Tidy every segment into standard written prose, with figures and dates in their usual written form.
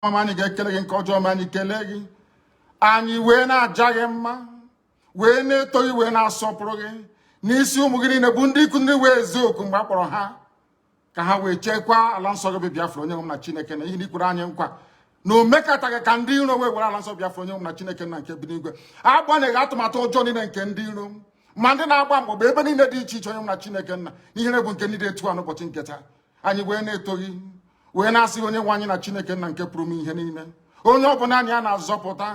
Mani gekele gị nke ọjọọ ma anyị kelee gị anyị wee na-aja gị mma wee na-eto gị wee na-asọpụrụ gị n'isi ụmụ gị niile bụ ndị ikwu ndị wee eziokwu mgbe a kpọrọ ha ka ha wee chekwaa ala nsọ gị bụ Biafra onye nwe m na Chineke na ihe n'ikwuru anyị nkwa na o mekataghị ka ndị iro wee were ala nsọ Biafra onye nwe m na Chineke na nke bi n'igwe agbanyeghị atụmatụ ọjọọ niile nke ndị iro ma ndị na-agba mgbagba ebe niile dị iche iche onye nwe m na Chineke nna ihere bụ nke ndị dị etu a n'ụbọchị nke taa anyị wee na-eto gị wee na-asị onye nwe anyị na Chineke nna nke pụrụ m ihe niile onye ọ bụ naanị ya na-azọpụta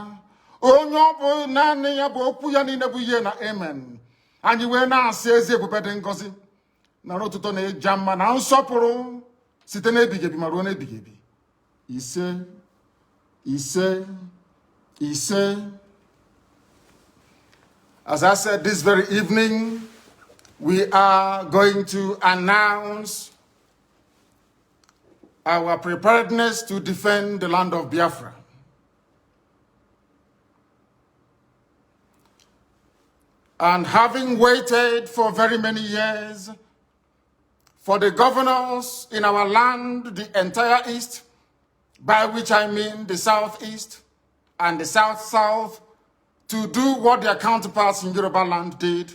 onye ọ bụ naanị ya bụ okwu ya niile bụ ihe na amen anyị wee na-asị ezi ebube dị ngọzi na otuto na-eja mma na nsọpụrụ site n'ebighị ebi ma ruo n'ebighị ebi ise ise ise. As I said, this very evening we are going to announce our preparedness to defend the land of Biafra. And having waited for very many years for the governors in our land, the entire East, by which I mean the Southeast and the South-South, to do what their counterparts in Yoruba land did,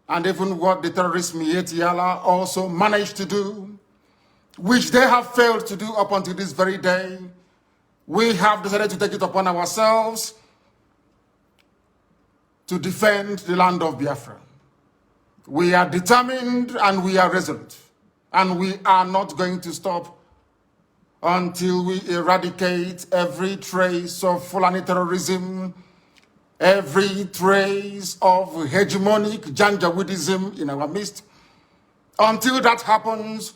and even what the terrorist Miyetti Allah also managed to do, which they have failed to do up until this very day, we have decided to take it upon ourselves to defend the land of Biafra. We are determined and we are resolute, and we are not going to stop until we eradicate every trace of Fulani terrorism, every trace of hegemonic Janjaweedism in our midst. Until that happens,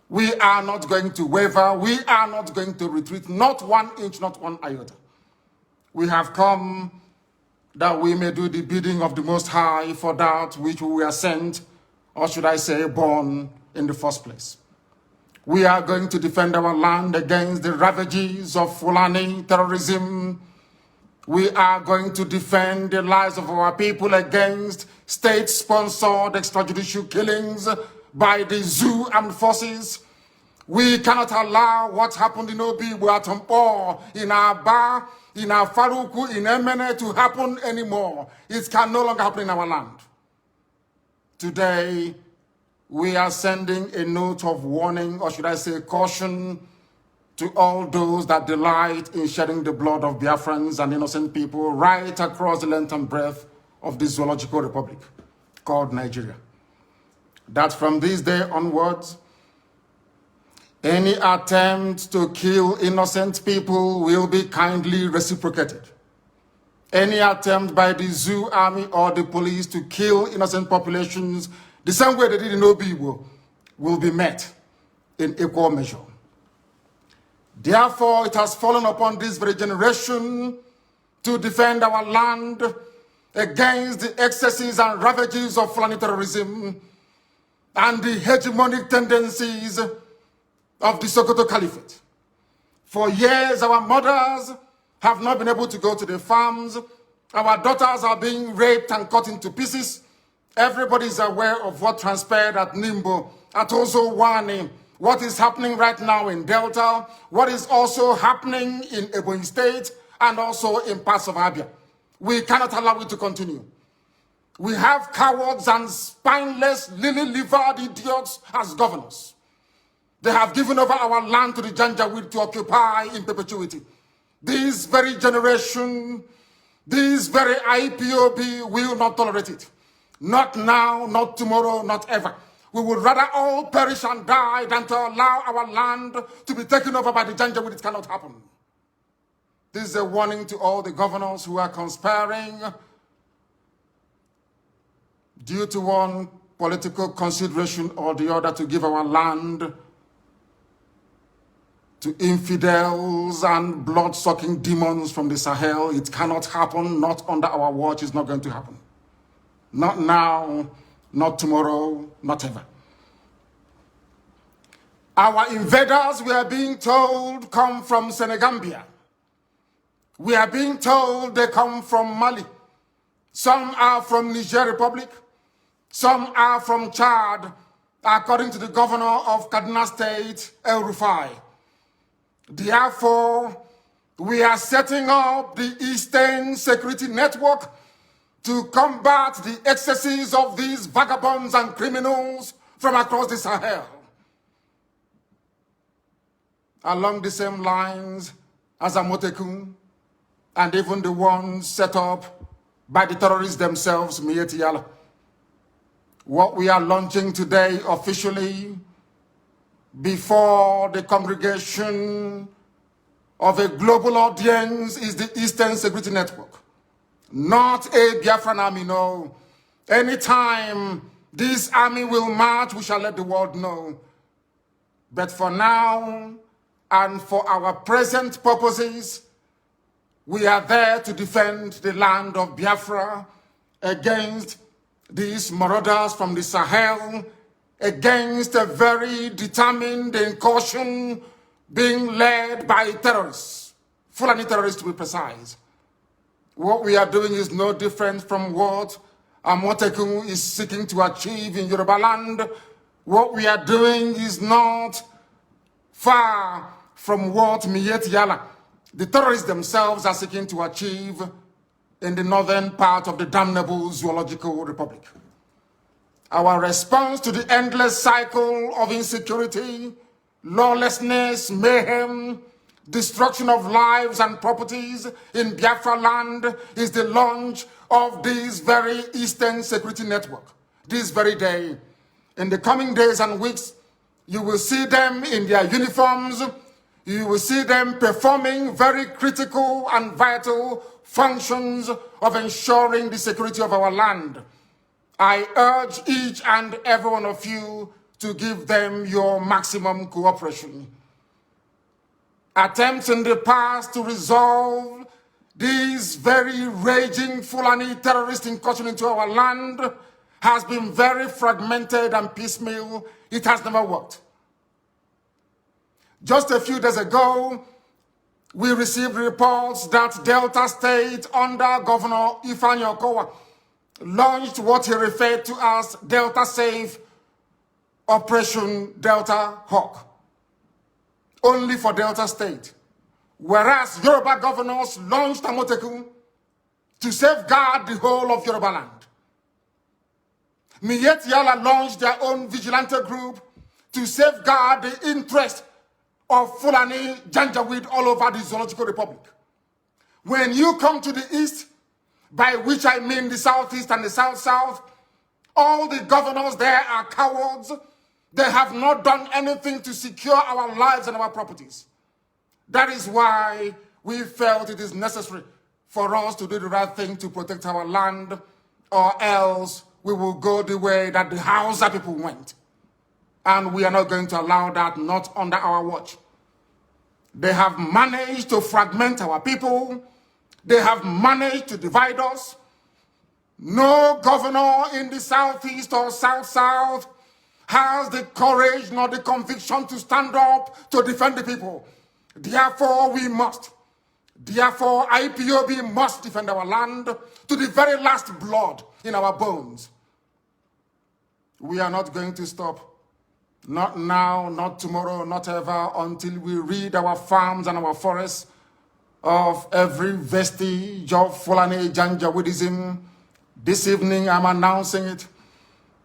we are not going to waver. We are not going to retreat, not 1 inch, not 1 iota. We have come that we may do the bidding of the Most High for that which we were sent, or should I say born, in the first place. We are going to defend our land against the ravages of Fulani terrorism. We are going to defend the lives of our people against state-sponsored extrajudicial killings by the zoo armed forces. We cannot allow what happened in Obi, Buatompo, in Aba, in Faruku, in Emene to happen anymore. It can no longer happen in our land. Today, we are sending a note of warning, or should I say caution, to all those that delight in shedding the blood of Biafrans and innocent people right across the length and breadth of this zoological republic called Nigeria. That from this day onwards, any attempt to kill innocent people will be kindly reciprocated. Any attempt by the zoo army or the police to kill innocent populations the same way they did in Obi will be met in equal measure. Therefore, it has fallen upon this very generation to defend our land against the excesses and ravages of Fulani terrorism and the hegemonic tendencies of the Sokoto Caliphate. For years, our mothers have not been able to go to the farms. Our daughters are being raped and cut into pieces. Everybody is aware of what transpired at Nimbo, at Ozowani, what is happening right now in Delta, what is also happening in Ebonyi State, and also in parts of Abia. We cannot allow it to continue. We have cowards and spineless, lily-livered idiots as governors. They have given over our land to the Janjaweed to occupy in perpetuity. This very generation, this very IPOB will not tolerate it. Not now, not tomorrow, not ever. We would rather all perish and die than to allow our land to be taken over by the Janjaweed. It cannot happen. This is a warning to all the governors who are conspiring due to one political consideration or the other to give our land to infidels and blood-sucking demons from the Sahel. It cannot happen, not under our watch. It's not going to happen. Not now, not tomorrow, not ever. Our invaders, we are being told, come from Senegambia. We are being told they come from Mali. Some are from Niger Republic. Some are from Chad, according to the governor of Kaduna State, El Rufai. Therefore, we are setting up the Eastern Security Network to combat the excesses of these vagabonds and criminals from across the Sahel. Along the same lines as Amotekun, and even the ones set up by the terrorists themselves, Miyetti Allah. What we are launching today officially before the congregation of a global audience is the Eastern Security Network. Not a Biafran army, no. Anytime this army will march, we shall let the world know. But for now, and for our present purposes, we are there to defend the land of Biafra against these marauders from the Sahel, against a very determined incursion being led by terrorists, Fulani terrorists to be precise. What we are doing is no different from what Amotekun is seeking to achieve in Yoruba land. What we are doing is not far from what Miyetti Allah, the terrorists themselves, are seeking to achieve in the northern part of the damnable Zoological Republic. Our response to the endless cycle of insecurity, lawlessness, mayhem, destruction of lives and properties in Biafra land is the launch of this very Eastern Security Network. This very day, in the coming days and weeks, you will see them in their uniforms. You will see them performing very critical and vital functions of ensuring the security of our land. I urge each and every one of you to give them your maximum cooperation. Attempts in the past to resolve this very raging Fulani terrorist incursion into our land has been very fragmented and piecemeal. It has never worked. Just a few days ago, we received reports that Delta State, under Governor Ifeanyi Okowa, launched what he referred to as Delta Safe Operation Delta Hawk, only for Delta State. Whereas Yoruba governors launched Amotekun to safeguard the whole of Yoruba land. Miyetti Allah launched their own vigilante group to safeguard the interest of Fulani Janjaweed all over the Zoological Republic. When you come to the east, by which I mean the southeast and the south-south, all the governors there are cowards. They have not done anything to secure our lives and our properties. That is why we felt it is necessary for us to do the right thing to protect our land, or else we will go the way that the Hausa people went. And we are not going to allow that, not under our watch. They have managed to fragment our people. They have managed to divide us. No governor in the southeast or south-south has the courage nor the conviction to stand up to defend the people. Therefore, we must. Therefore, IPOB must defend our land to the very last blood in our bones. We are not going to stop. Not now, not tomorrow, not ever, until we rid our farms and our forests of every vestige of Fulani Janjaweedism. This evening, I'm announcing it,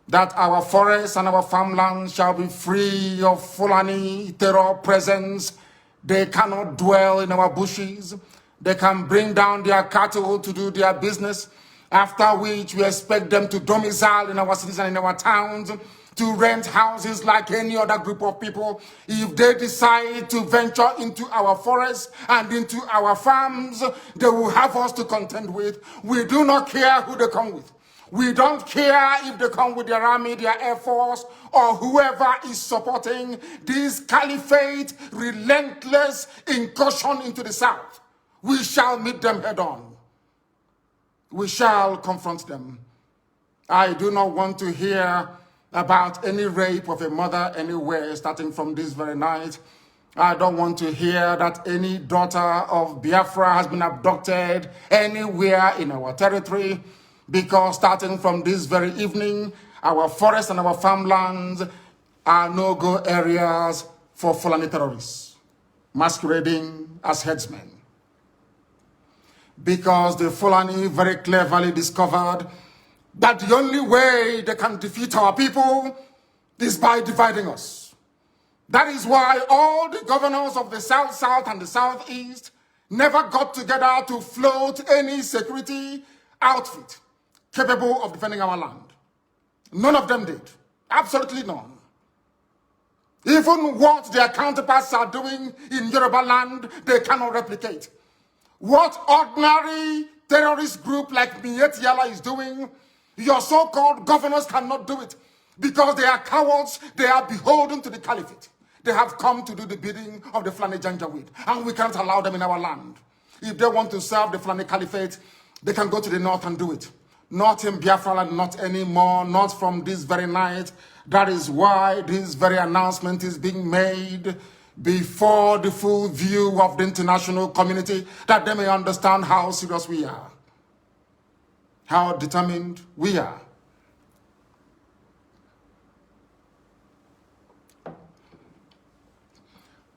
that our forests and our farmlands shall be free of Fulani terror presence. They cannot dwell in our bushes. They can bring down their cattle to do their business, after which we expect them to domicile in our cities and in our towns, to rent houses like any other group of people. If they decide to venture into our forests and into our farms, they will have us to contend with. We do not care who they come with. We don't care if they come with their army, their air force, or whoever is supporting this caliphate, relentless incursion into the south. We shall meet them head on. We shall confront them. I do not want to hear about any rape of a mother anywhere starting from this very night. I don't want to hear that any daughter of Biafra has been abducted anywhere in our territory, because starting from this very evening, our forests and our farmlands are no-go areas for Fulani terrorists. masquerading as headsmen. Because the Fulani very cleverly discovered that the only way they can defeat our people is by dividing us. That is why all the governors of the South and the Southeast never got together to float any security outfit capable of defending our land. None of them did. Absolutely none. Even what their counterparts are doing in Yoruba land, they cannot replicate. What ordinary terrorist group like Miyetti Allah is doing, your so-called governors cannot do it because they are cowards, they are beholden to the caliphate. They have come to do the bidding of the Fulani Janjaweed, and we can't allow them in our land. If they want to serve the Fulani Caliphate, they can go to the north and do it. Not in Biafra land, not anymore, not from this very night. That is why this very announcement is being made before the full view of the international community, that they may understand how serious we are, how determined we are.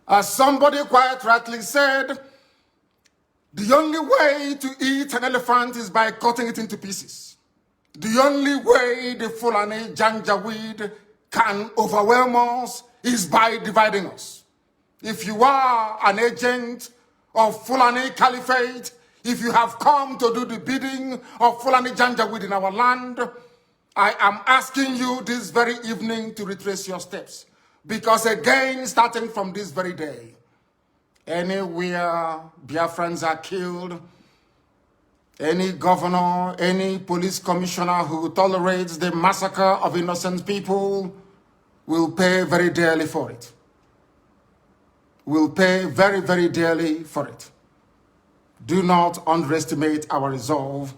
As somebody quite rightly said, the only way to eat an elephant is by cutting it into pieces. The only way the Fulani Janjaweed can overwhelm us is by dividing us. If you are an agent of Fulani Caliphate, if you have come to do the bidding of Fulani Janjaweed in our land, I am asking you this very evening to retrace your steps. Because again, starting from this very day, anywhere Biafrans are killed, any governor, any police commissioner who tolerates the massacre of innocent people will pay very dearly for it. Will pay very, very dearly for it. Do not underestimate our resolve.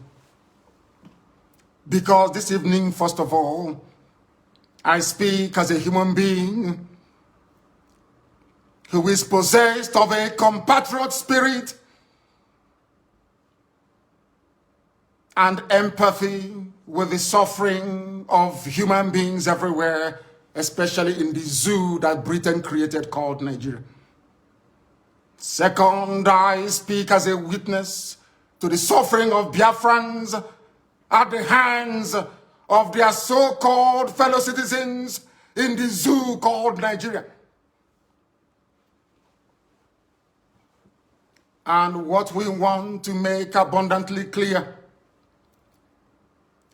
Because this evening, first of all, I speak as a human being who is possessed of a compatriot spirit and empathy with the suffering of human beings everywhere, especially in the zoo that Britain created called Nigeria. Second, I speak as a witness to the suffering of Biafrans at the hands of their so-called fellow citizens in the zoo called Nigeria. And what we want to make abundantly clear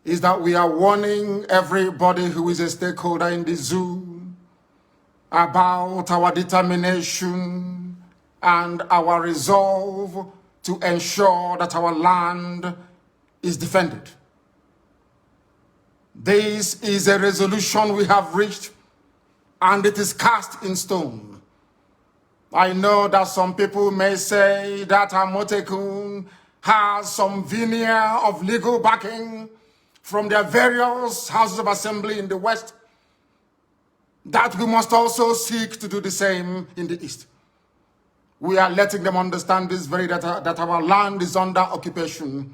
is that we are warning everybody who is a stakeholder in the zoo about our determination and our resolve to ensure that our land is defended. This is a resolution we have reached, and it is cast in stone. I know that some people may say that Amotekun has some veneer of legal backing from their various houses of assembly in the West, that we must also seek to do the same in the East. We are letting them understand this very that our land is under occupation.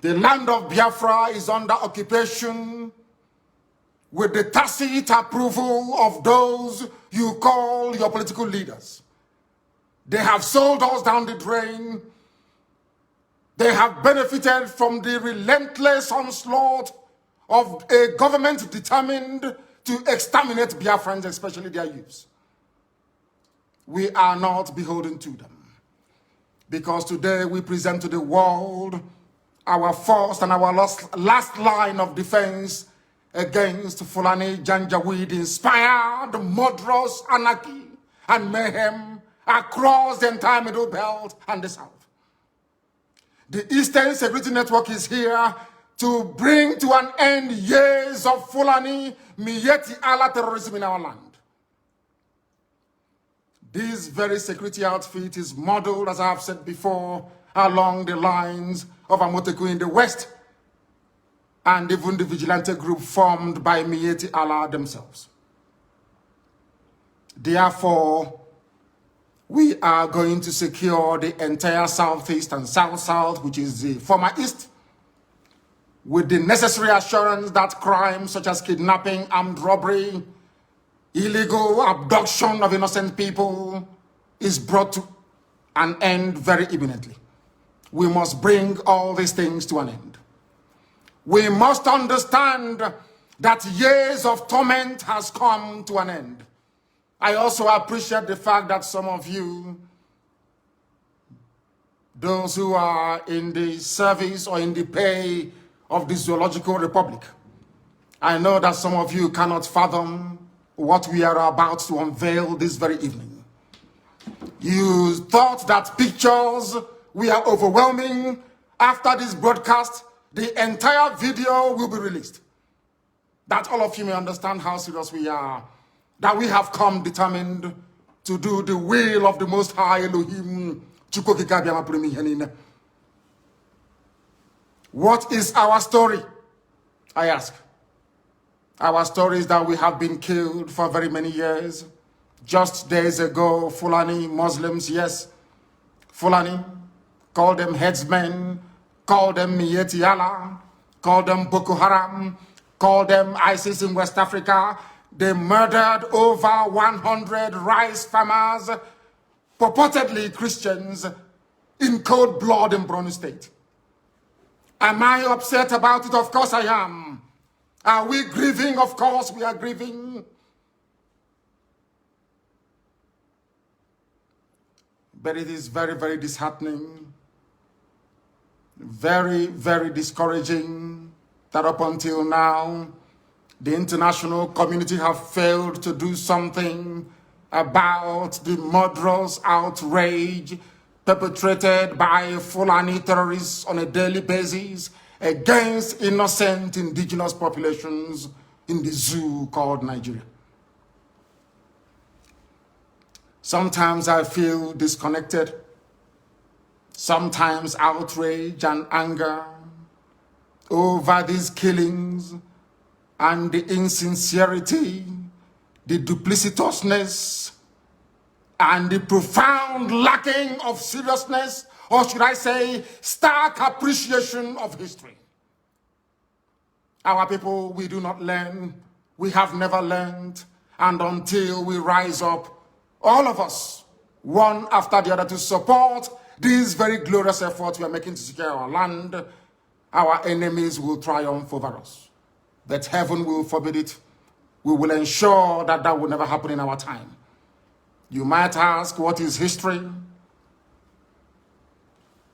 The land of Biafra is under occupation with the tacit approval of those you call your political leaders. They have sold us down the drain. They have benefited from the relentless onslaught of a government determined to exterminate Biafrans, especially their youths. We are not beholden to them, because today we present to the world our first and our last line of defense against Fulani Janjaweed inspired murderous anarchy and mayhem across the entire Middle Belt and the South. The Eastern Security Network is here to bring to an end years of Fulani Miyetti Allah terrorism in our land. This very security outfit is modeled, as I have said before, along the lines of Amotekun in the West, and even the vigilante group formed by Miyetti Allah themselves. Therefore, we are going to secure the entire Southeast and South-South, which is the former East, with the necessary assurance that crimes such as kidnapping, armed robbery, illegal abduction of innocent people is brought to an end very imminently. We must bring all these things to an end. We must understand that years of torment has come to an end. I also appreciate the fact that some of you, those who are in the service or in the pay of the Zoological Republic, I know that some of you cannot fathom what we are about to unveil this very evening. You thought that pictures were overwhelming. After this broadcast, the entire video will be released. That all of you may understand how serious we are, that we have come determined to do the will of the Most High Elohim. What is our story? I ask. Our story is that we have been killed for very many years. Just days ago, Fulani Muslims, yes, Fulani, call them headsmen, call them Miyetti Allah, call them Boko Haram, call them ISIS in West Africa. They murdered over 100 rice farmers, purportedly Christians, in cold blood in Borno State. Am I upset about it? Of course I am. Are we grieving? Of course we are grieving. But it is very, very disheartening, very, very discouraging that up until now, the international community have failed to do something about the murderous outrage perpetrated by Fulani terrorists on a daily basis against innocent indigenous populations in the zoo called Nigeria. Sometimes I feel disconnected, sometimes outrage and anger over these killings and the insincerity, the duplicitousness, and the profound lacking of seriousness, or should I say, stark appreciation of history. Our people, we do not learn, we have never learned, and until we rise up, all of us, one after the other, to support these very glorious efforts we are making to secure our land, our enemies will triumph over us. But heaven will forbid it. We will ensure that that will never happen in our time. You might ask, what is history?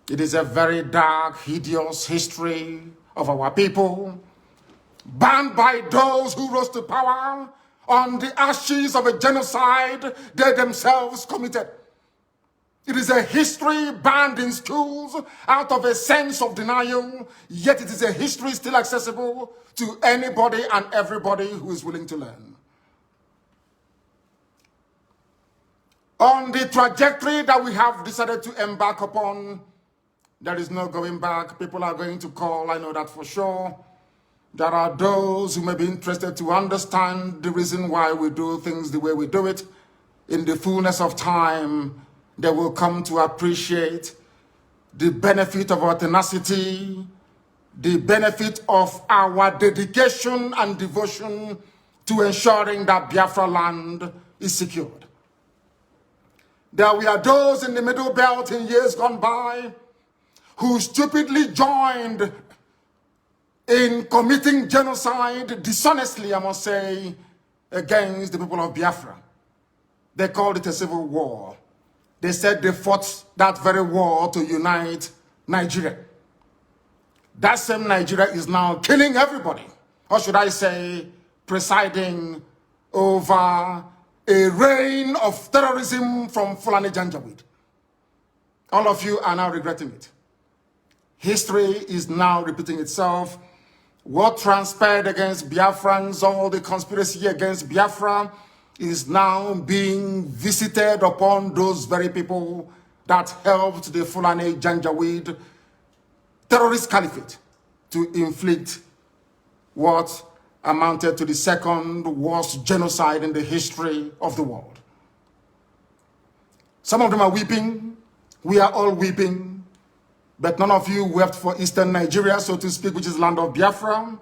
It is a very dark, hideous history of our people, banned by those who rose to power on the ashes of a genocide they themselves committed. It is a history banned in schools out of a sense of denial, yet it is a history still accessible to anybody and everybody who is willing to learn. On the trajectory that we have decided to embark upon, there is no going back. People are going to call, I know that for sure. There are those who may be interested to understand the reason why we do things the way we do it. In the fullness of time, they will come to appreciate the benefit of our tenacity, the benefit of our dedication and devotion to ensuring that Biafra land is secured. There were those in the Middle Belt in years gone by who stupidly joined in committing genocide, dishonestly, I must say, against the people of Biafra. They called it a civil war. They said they fought that very war to unite Nigeria. That same Nigeria is now killing everybody, or should I say, presiding over a reign of terrorism from Fulani Janjaweed. All of you are now regretting it. History is now repeating itself. What transpired against Biafrans, all the conspiracy against Biafra, is now being visited upon those very people that helped the Fulani Janjaweed terrorist caliphate to inflict what amounted to the second worst genocide in the history of the world. Some of them are weeping. We are all weeping. But none of you wept for Eastern Nigeria, so to speak, which is land of Biafra.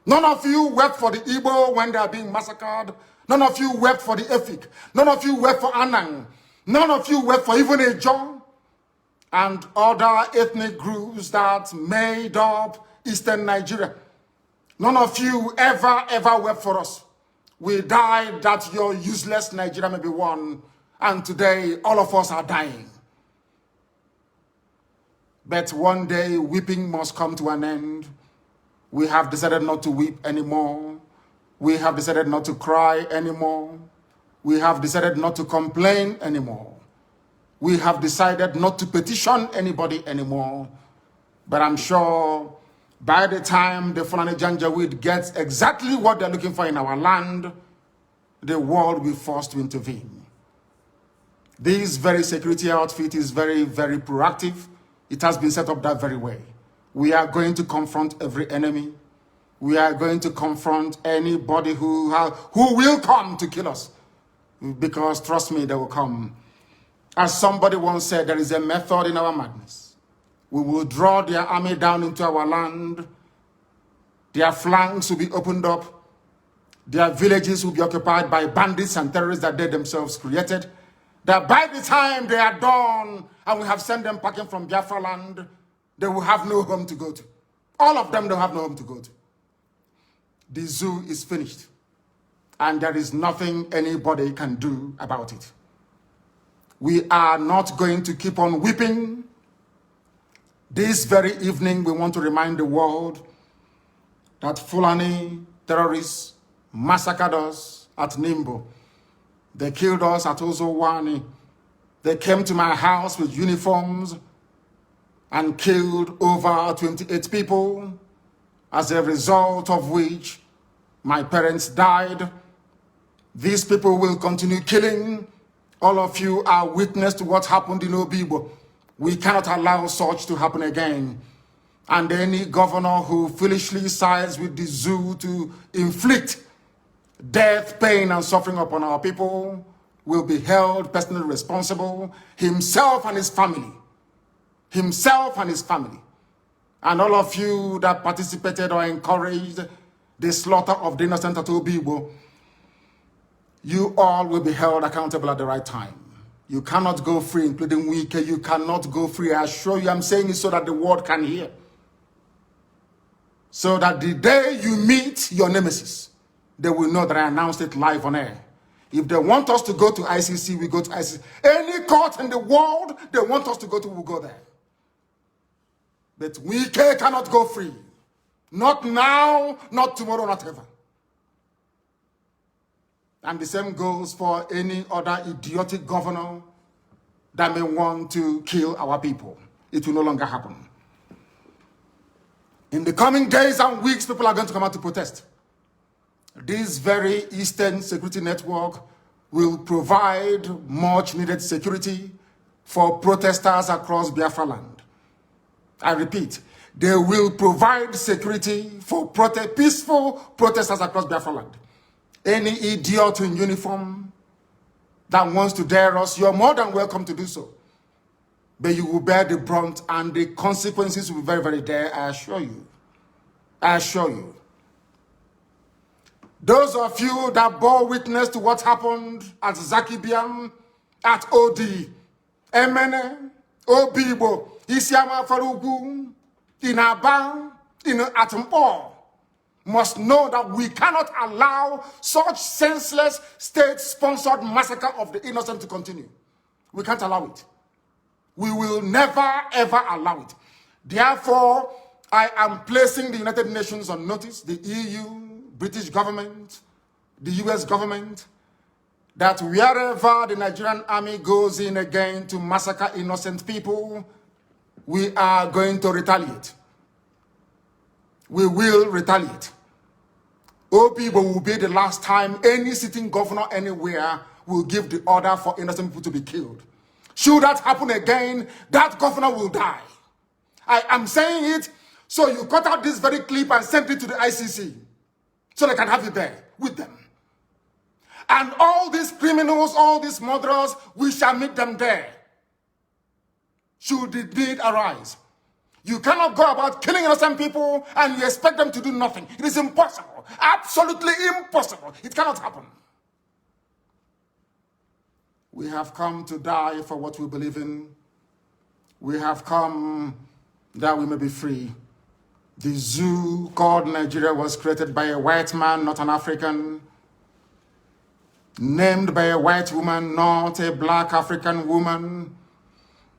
None of you wept for the Igbo when they are being massacred. None of you wept for the Efik. None of you wept for Anang. None of you work for even a job. And other ethnic groups that made up Eastern Nigeria. None of you ever worked for us. We died that your useless Nigeria may be won. And today, all of us are dying. But one day, weeping must come to an end. We have decided not to weep anymore. We have decided not to cry anymore. We have decided not to complain anymore. We have decided not to petition anybody anymore. But I'm sure by the time the Fulani Janjaweed gets exactly what they're looking for in our land, the world will be forced to intervene. This very security outfit is very proactive. It has been set up that very way. We are going to confront every enemy. We are going to confront anybody who will come to kill us. Because trust me, they will come. As somebody once said, there is a method in our madness. We will draw their army down into our land. Their flanks will be opened up. Their villages will be occupied by bandits and terrorists that they themselves created. That by the time they are done and we have sent them packing from Biafra land, they will have no home to go to. All of them don't have no home to go to. The zoo is finished. And there is nothing anybody can do about it. We are not going to keep on weeping. This very evening, we want to remind the world that Fulani terrorists massacred us at Nimbo. They killed us at Ozowani. They came to my house with uniforms and killed over 28 people, as a result of which my parents died. These people will continue killing. All of you are witness to what happened in Obibo. We cannot allow such to happen again. And any governor who foolishly sides with the zoo to inflict death, pain, and suffering upon our people will be held personally responsible, himself and his family. Himself and his family. And all of you that participated or encouraged the slaughter of the innocent at Obibo, you all will be held accountable at the right time. You cannot go free, including Wike. You cannot go free. I assure you, I'm saying it so that the world can hear. So that the day you meet your nemesis, they will know that I announced it live on air. If they want us to go to ICC, we go to ICC. Any court in the world they want us to go to, we'll go there. But Wike cannot go free. Not now, not tomorrow, not ever. And the same goes for any other idiotic governor that may want to kill our people. It will no longer happen. In the coming days and weeks, people are going to come out to protest. This very Eastern Security Network will provide much needed security for protesters across Biafra land. I repeat, they will provide security for peaceful protesters across Biafra land. Any idiot in uniform that wants to dare us, you're more than welcome to do so. But you will bear the brunt and the consequences will be very dire, I assure you. I assure you. Those of you that bore witness to what happened at Zakibiam, at OD, Emene, Obibo, Isiama Farugu, in Aba, in Atumpo, must know that we cannot allow such senseless state-sponsored massacre of the innocent to continue. We can't allow it. We will never, ever allow it. Therefore, I am placing the United Nations on notice, the EU, British government, the US government, that wherever the Nigerian army goes in again to massacre innocent people, we are going to retaliate. We will retaliate. Obibo will be the last time any sitting governor anywhere will give the order for innocent people to be killed. Should that happen again, that governor will die. I am saying it, so you cut out this very clip and send it to the ICC, so they can have it there with them. And all these criminals, all these murderers, we shall meet them there, should the need arise. You cannot go about killing innocent people and you expect them to do nothing. It is impossible. Absolutely impossible. It cannot happen. We have come to die for what we believe in. We have come that we may be free. The zoo called Nigeria was created by a white man, not an African. Named by a white woman, not a black African woman.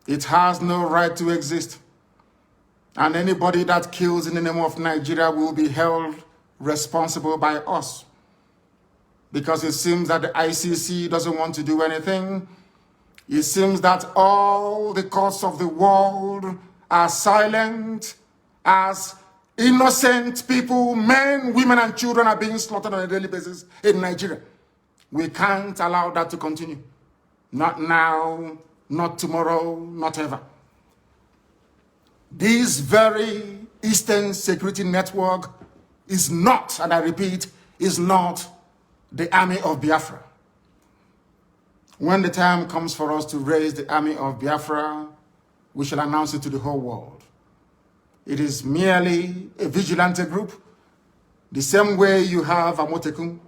It has no right to exist. And anybody that kills in the name of Nigeria will be held responsible by us. Because it seems that the ICC doesn't want to do anything. It seems that all the courts of the world are silent as innocent people, men, women, and children are being slaughtered on a daily basis in Nigeria. We can't allow that to continue. Not now, not tomorrow, not ever. This very Eastern Security Network is not, and I repeat, is not the army of Biafra. When the time comes for us to raise the army of Biafra, we shall announce it to the whole world. It is merely a vigilante group, the same way you have Amotekun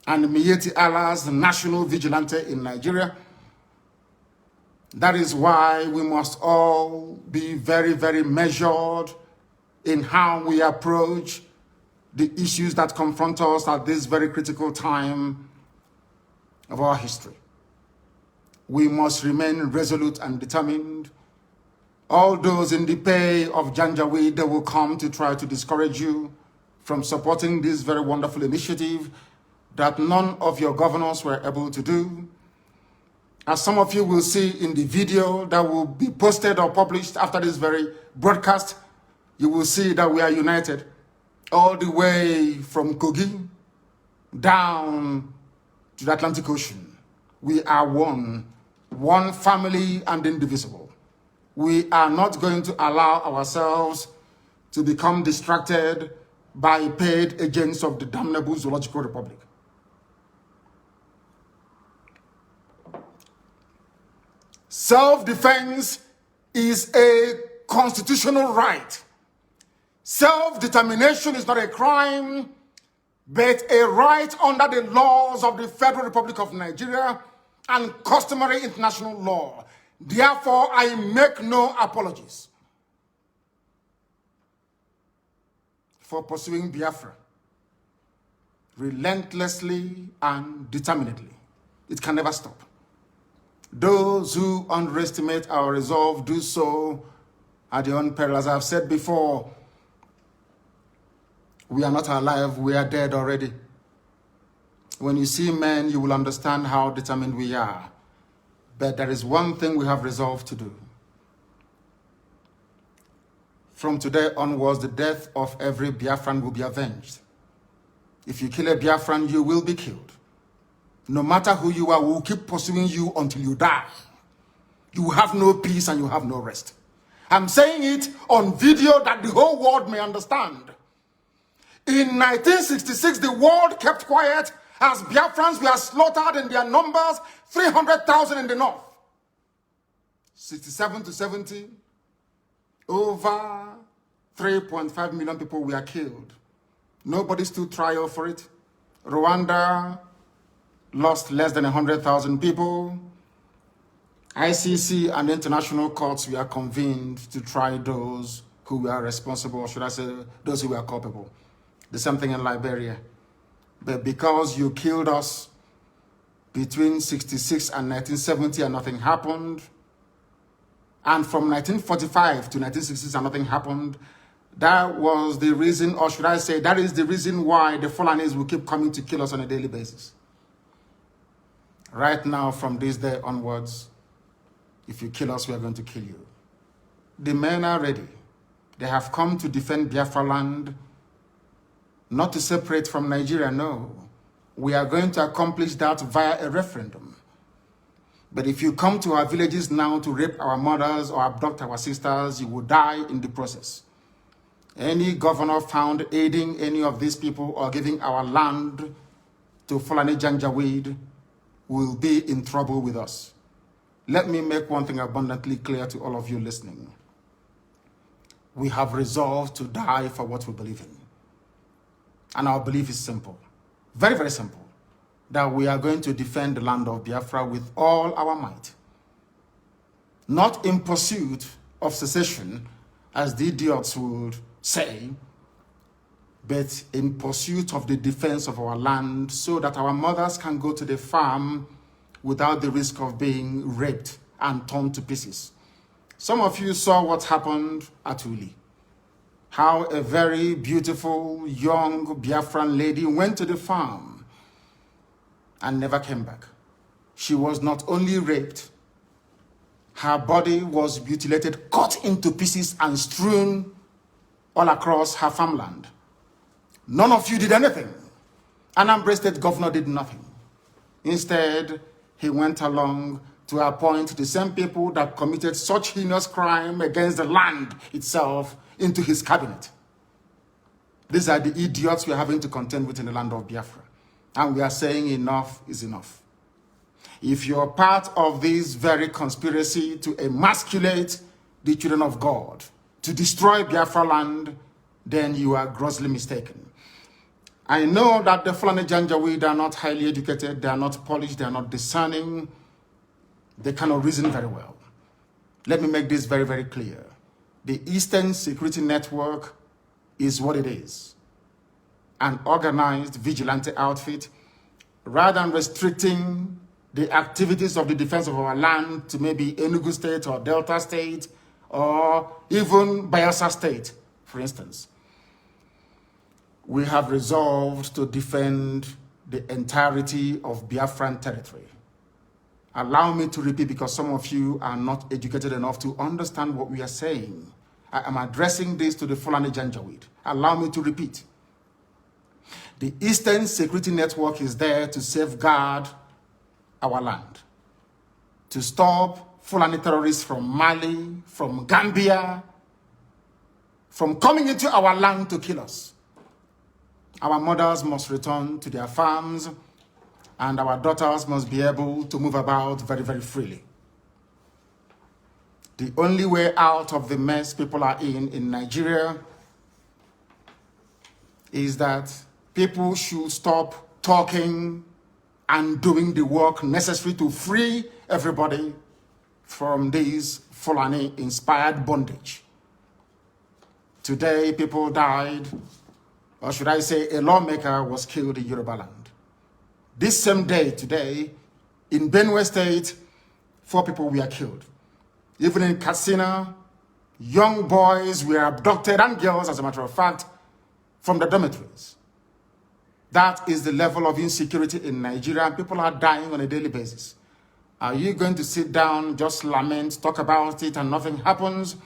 and Miyetti Allah's national vigilante in Nigeria. That is why we must all be very, very measured in how we approach the issues that confront us at this very critical time of our history. We must remain resolute and determined. All those in the pay of Janjaweed, they will come to try to discourage you from supporting this very wonderful initiative that none of your governors were able to do. As some of you will see in the video that will be posted or published after this very broadcast, you will see that we are united all the way from Kogi down to the Atlantic Ocean. We are one family and indivisible. We are not going to allow ourselves to become distracted by paid agents of the damnable Zoological Republic. Self-defense is a constitutional right. Self-determination is not a crime, but a right under the laws of the Federal Republic of Nigeria and customary international law. Therefore, I make no apologies for pursuing Biafra relentlessly and determinedly. It can never stop. Those who underestimate our resolve do so at their own peril. As I've said before, we are not alive, we are dead already. When you see men, you will understand how determined we are. But there is one thing we have resolved to do. From today onwards, the death of every Biafran will be avenged. If you kill a Biafran, you will be killed. No matter who you are, we will keep pursuing you until you die. You have no peace and you have no rest. I'm saying it on video that the whole world may understand. In 1966, the world kept quiet as Biafrans were slaughtered in their numbers, 300,000 in the north. 67 to 70, over 3.5 million people were killed. Nobody stood trial for it. Rwanda lost less than 100,000 people. ICC and international courts were convened to try those who were responsible, or should I say, those who were culpable. The same thing in Liberia. But because you killed us between 66 and 1970 and nothing happened, and from 1945 to 1966 and nothing happened, that was the reason, or should I say, that is the reason why the Fulanis will keep coming to kill us on a daily basis. Right now, from this day onwards, if you kill us, we are going to kill you. The men are ready. They have come to defend Biafra land, not to separate from Nigeria, no. We are going to accomplish that via a referendum. But if you come to our villages now to rape our mothers or abduct our sisters, you will die in the process. Any governor found aiding any of these people or giving our land to Fulani Janjaweed will be in trouble with us. Let me make one thing abundantly clear to all of you listening. We have resolved to die for what we believe in. And our belief is simple. Very, very simple. that we are going to defend the land of Biafra with all our might. Not in pursuit of secession, as the idiots would say, but in pursuit of the defense of our land so that our mothers can go to the farm without the risk of being raped and torn to pieces. Some of you saw what happened at Uli. How a very beautiful young Biafran lady went to the farm and never came back. She was not only raped, her body was mutilated, cut into pieces and strewn all across her farmland. None of you did anything. Anambra State governor did nothing. Instead, he went along to appoint the same people that committed such heinous crime against the land itself into his cabinet. These are the idiots we are having to contend with in the land of Biafra. And we are saying enough is enough. If you're part of this very conspiracy to emasculate the children of God, to destroy Biafra land, then you are grossly mistaken. I know that the Fulani Janjaweed are not highly educated, they are not polished, they are not discerning, they cannot reason very well. Let me make this very, very clear. The Eastern Security Network is what it is. An organized vigilante outfit, rather than restricting the activities of the defense of our land to maybe Enugu State or Delta State or even Bayelsa State, for instance. We have resolved to defend the entirety of Biafran territory. Allow me to repeat, because some of you are not educated enough to understand what we are saying. I am addressing this to the Fulani Janjaweed. Allow me to repeat. The Eastern Security Network is there to safeguard our land, to stop Fulani terrorists from Mali, from Gambia, from coming into our land to kill us. Our mothers must return to their farms, and our daughters must be able to move about very, very freely. The only way out of the mess people are in Nigeria is that people should stop talking and doing the work necessary to free everybody from this Fulani-inspired bondage. Today, people died, or should I say a lawmaker was killed in Yoruba land. This same day, today, in Benue State, 4 people were killed. Even in Katsina, young boys were abducted, and girls, as a matter of fact, from the dormitories. That is the level of insecurity in Nigeria, and people are dying on a daily basis. Are you going to sit down, just lament, talk about it, and nothing happens?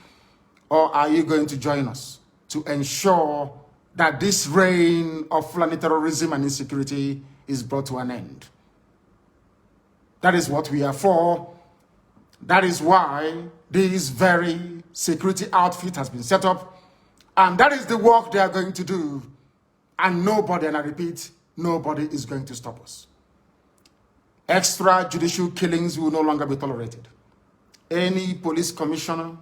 Or are you going to join us to ensure that this reign of Fulani terrorism and insecurity is brought to an end? That is what we are for. That is why this very security outfit has been set up. And that is the work they are going to do. And nobody, and I repeat, nobody is going to stop us. Extrajudicial killings will no longer be tolerated. Any police commissioner,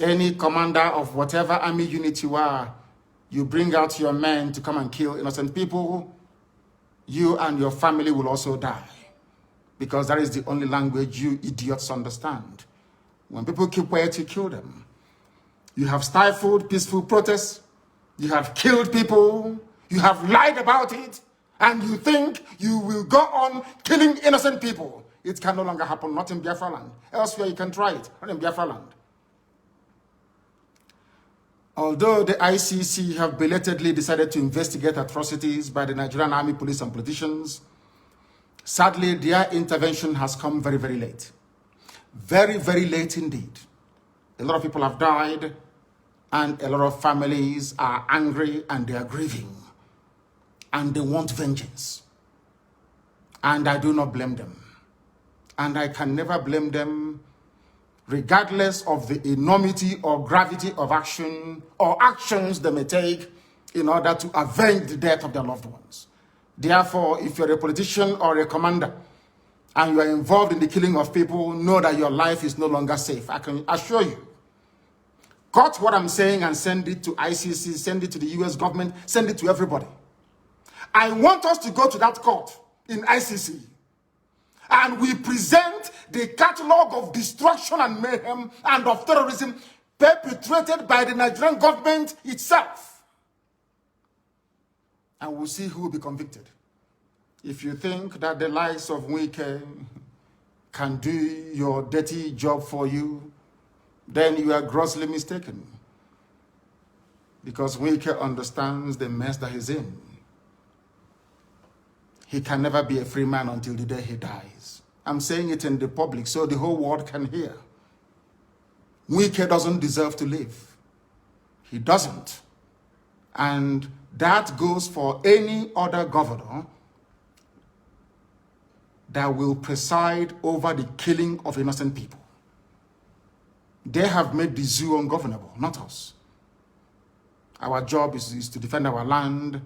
any commander of whatever army unit you are, you bring out your men to come and kill innocent people, you and your family will also die. Because that is the only language you idiots understand. When people keep quiet, you kill them. You have stifled peaceful protests. You have killed people. You have lied about it. And you think you will go on killing innocent people. It can no longer happen, not in Biafra land. Elsewhere you can try it, not in Biafra land. Although the ICC have belatedly decided to investigate atrocities by the Nigerian Army, police, and politicians, sadly, their intervention has come very, very late. Very, very late indeed. A lot of people have died, and a lot of families are angry and they are grieving. And they want vengeance. And I do not blame them. And I can never blame them, regardless of the enormity or gravity of action or actions they may take in order to avenge the death of their loved ones. Therefore, if you're a politician or a commander and you are involved in the killing of people, know that your life is no longer safe. I can assure you. Cut what I'm saying and send it to ICC, send it to the US government, send it to everybody. I want us to go to that court in ICC. And we present the catalog of destruction and mayhem and of terrorism perpetrated by the Nigerian government itself. And we'll see who will be convicted. If you think that the likes of Wike can do your dirty job for you, then you are grossly mistaken. Because Wike understands the mess that he's in. He can never be a free man until the day he dies. I'm saying it in the public so the whole world can hear. Wike doesn't deserve to live. He doesn't. And that goes for any other governor that will preside over the killing of innocent people. They have made the zoo ungovernable, not us. Our job is to defend our land,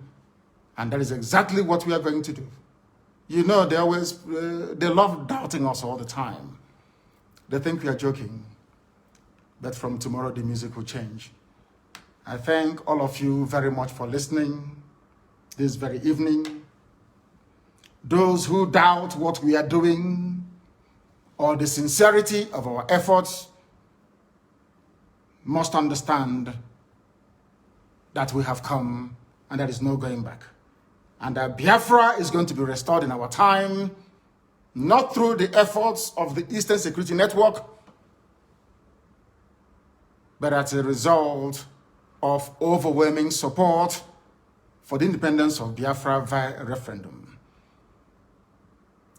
and that is exactly what we are going to do. You know, they love doubting us all the time. They think we are joking, but from tomorrow the music will change. I thank all of you very much for listening this very evening. Those who doubt what we are doing or the sincerity of our efforts must understand that we have come and there is no going back. And that Biafra is going to be restored in our time, not through the efforts of the Eastern Security Network, but as a result of overwhelming support for the independence of Biafra via a referendum.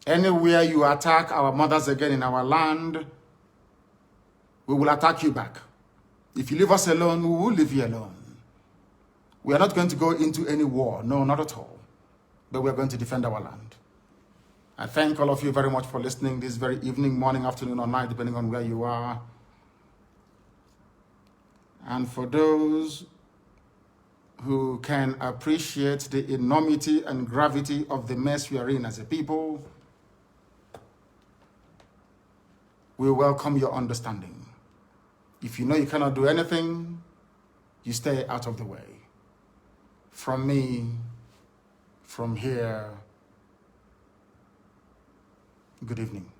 Anywhere you attack our mothers again in our land, we will attack you back. If you leave us alone, we will leave you alone. We are not going to go into any war, no, not at all. But we are going to defend our land. I thank all of you very much for listening this very evening, morning, afternoon, or night, depending on where you are. And for those who can appreciate the enormity and gravity of the mess we are in as a people, we welcome your understanding. If you know you cannot do anything, you stay out of the way. From me, from here, good evening.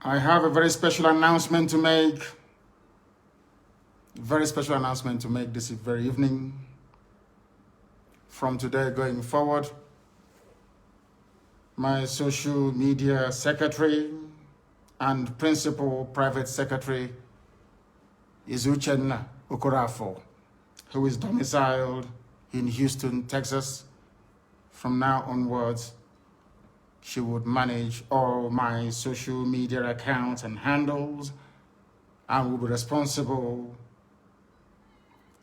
I have a very special announcement to make. Very special announcement to make this very evening. From today going forward, my social media secretary and principal private secretary is Uchenna Okorafo, who is domiciled in Houston, Texas. From now onwards, she would manage all my social media accounts and handles and will be responsible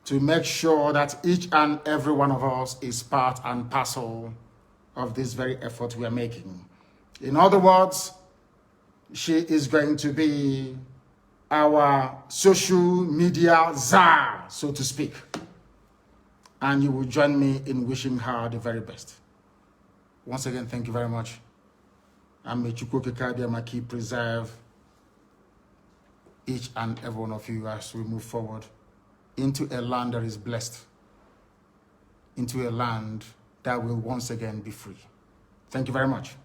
to make sure that each and every one of us is part and parcel of this very effort we are making. In other words, she is going to be our social media czar, so to speak. And you will join me in wishing her the very best. Once again, thank you very much. And may Chukwokekadiamaki preserve each and every one of you as we move forward into a land that is blessed, into a land that will once again be free. Thank you very much,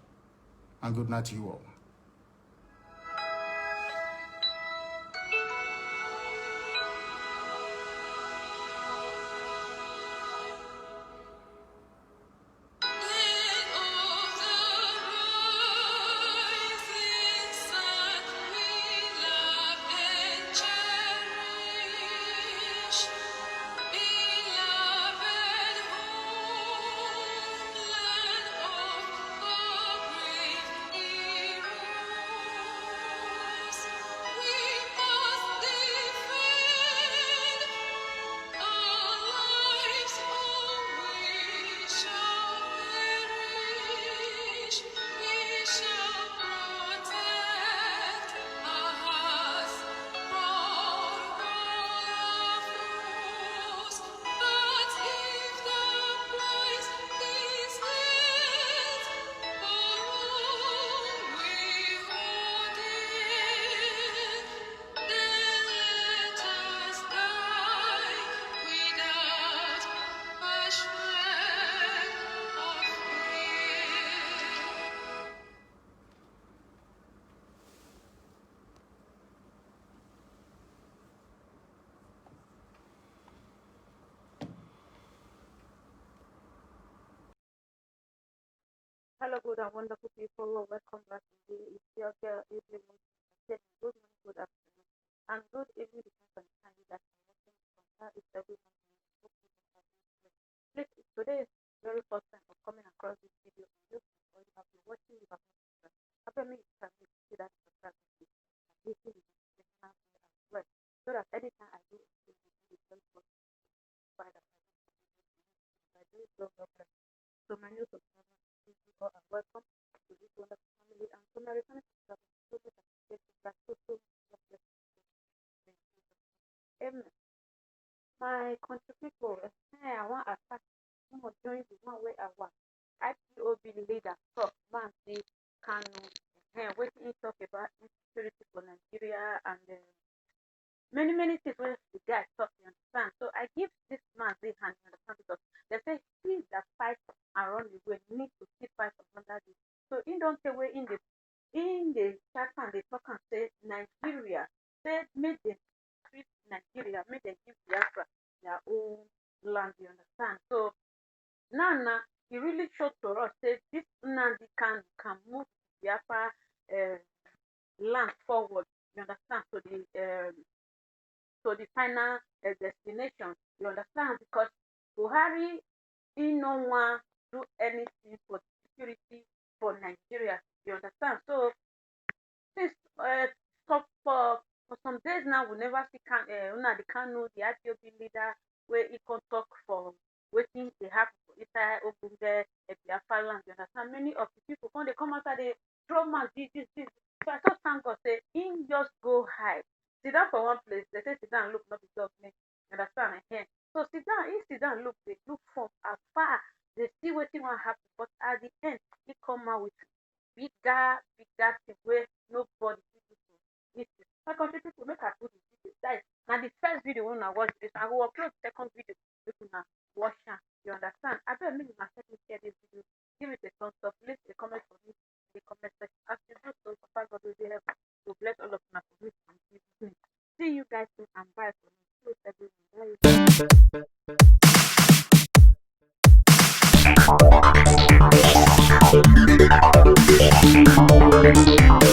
and good night to you all. Hello, good and wonderful people. Welcome back to the It's your girl, Good morning, good afternoon, and good evening, depends on the time that you're watching from. It's every morning. Please, if today is the very first time of coming across this video on YouTube, or you have been watching, you have not subscribed. After me, you can see that subscribe button and this is the notification bell as well, so that anytime I do a video, you will be very first by the I do it so well. So my new subscribers, you all are welcome to this wonderful family, and so my returning subscribers, so much appreciated, that so much blessed. Amen. My country people, I want to start join the one way I want. IPOB leader, top Nnamdi Kanu, what he talk about insecurity for Nigeria and many things where the guy talk, you understand. So I give this man the hand, you understand, because they say he that fight and run away need to keep fight under this. So he don't say away in the chat and they talk and say Nigeria, say make them treat Nigeria, make them give Biafra their own land, you understand. So now he really showed to us say this Nnamdi can move Biafra land forward, you understand, to the final destination, you understand, because Buhari he no want do anything for security for Nigeria, you understand. So since for some days now we never see Nnamdi Kanu, the IPOB leader, where he can talk for waiting they have for inside Ogunde Biafra land, you understand. Many of the people when they come out they throw man this. So I just thank God say him just go high. Sit down for one place, they say sit down look not the government, you understand again. So sit down look, they look from afar, they see what thing will happen, but at the end he come out with bigger thing where nobody people to eat it. My country people make I put the video. That is now the first video when I watch this, I will upload the second video if you now watch am, you understand. I better make my second share this video, give it a thumbs up, leave a comment for me in the comment section. As you do so, Papa God will be help to bless all of my for me and Jesus. See you guys soon and bye for me. Close everyone. Bye.